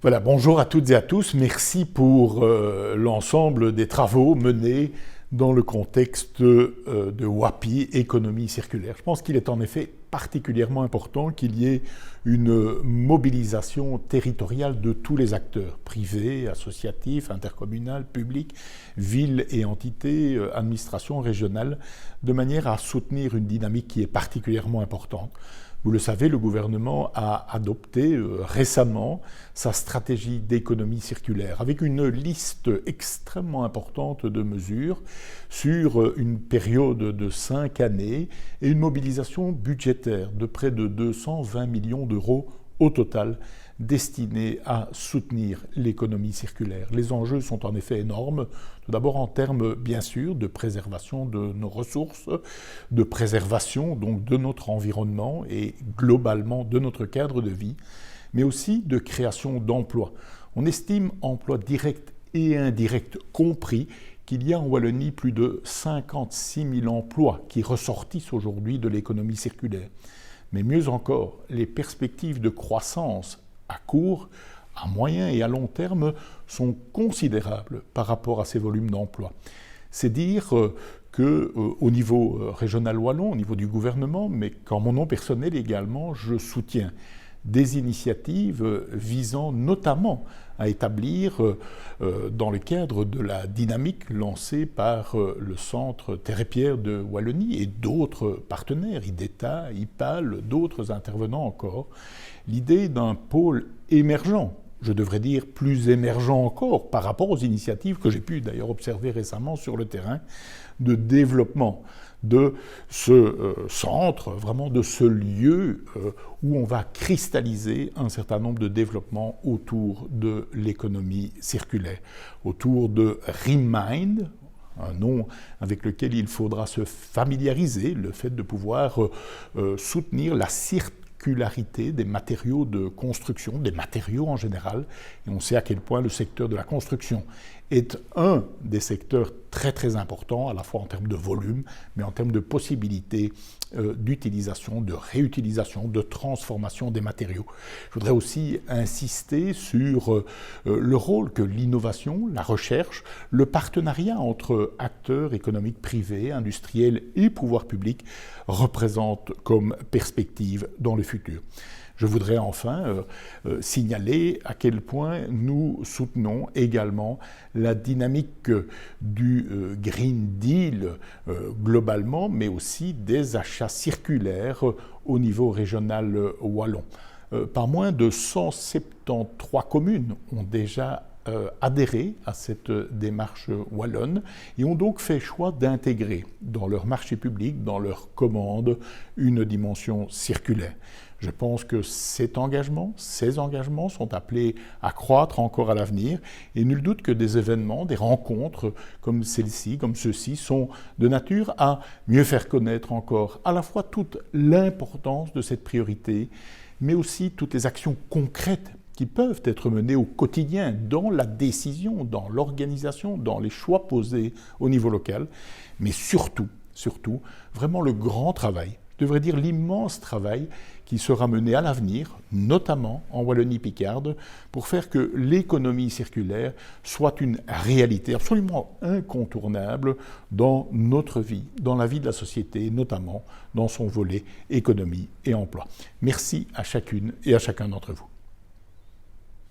Voilà, bonjour à toutes et à tous. Merci pour l'ensemble des travaux menés dans le contexte de WAPI, économie circulaire. Je pense qu'il est en effet particulièrement important qu'il y ait une mobilisation territoriale de tous les acteurs, privés, associatifs, intercommunaux, publics, villes et entités, administrations régionales, de manière à soutenir une dynamique qui est particulièrement importante. Vous le savez, le gouvernement a adopté récemment sa stratégie d'économie circulaire avec une liste extrêmement importante de mesures sur une période de 5 années et une mobilisation budgétaire de près de 220 millions d'euros au total destinés à soutenir l'économie circulaire. Les enjeux sont en effet énormes, tout d'abord en termes bien sûr de préservation de nos ressources, de préservation donc de notre environnement et globalement de notre cadre de vie, mais aussi de création d'emplois. On estime emplois directs et indirects compris qu'il y a en Wallonie plus de 56 000 emplois qui ressortissent aujourd'hui de l'économie circulaire. Mais mieux encore, les perspectives de croissance à court, à moyen et à long terme sont considérables par rapport à ces volumes d'emplois. C'est dire qu'au niveau régional wallon, au niveau du gouvernement, mais qu'en mon nom personnel également, je soutiens des initiatives visant notamment à établir, dans le cadre de la dynamique lancée par le Centre Terre et Pierre de Wallonie et d'autres partenaires, IDETA, IPAL, d'autres intervenants encore, l'idée d'un pôle émergent, je devrais dire plus émergent encore par rapport aux initiatives que j'ai pu d'ailleurs observer récemment sur le terrain, de développement de ce centre, vraiment de ce lieu où on va cristalliser un certain nombre de développements autour de l'économie circulaire, autour de Remind, un nom avec lequel il faudra se familiariser, le fait de pouvoir soutenir la circularité des matériaux de construction, des matériaux en général, et on sait à quel point le secteur de la construction est un des secteurs très très importants, à la fois en termes de volume, mais en termes de possibilités d'utilisation, de réutilisation, de transformation des matériaux. Je voudrais aussi insister sur le rôle que l'innovation, la recherche, le partenariat entre acteurs économiques privés, industriels et pouvoirs publics représentent comme perspective dans le futur. Je voudrais enfin signaler à quel point nous soutenons également la dynamique du Green Deal globalement, mais aussi des achats circulaires au niveau régional wallon. Pas moins de 173 communes ont déjà adhéré à cette démarche wallonne et ont donc fait choix d'intégrer dans leur marché public, dans leurs commandes, une dimension circulaire. Je pense que ces engagements sont appelés à croître encore à l'avenir et nul doute que des événements, des rencontres comme celle-ci, comme ceux-ci, sont de nature à mieux faire connaître encore à la fois toute l'importance de cette priorité, mais aussi toutes les actions concrètes qui peuvent être menées au quotidien dans la décision, dans l'organisation, dans les choix posés au niveau local, mais surtout, vraiment le grand travail, je devrais dire l'immense travail qui sera mené à l'avenir, notamment en Wallonie-Picarde, pour faire que l'économie circulaire soit une réalité absolument incontournable dans notre vie, dans la vie de la société, notamment dans son volet économie et emploi. Merci à chacune et à chacun d'entre vous.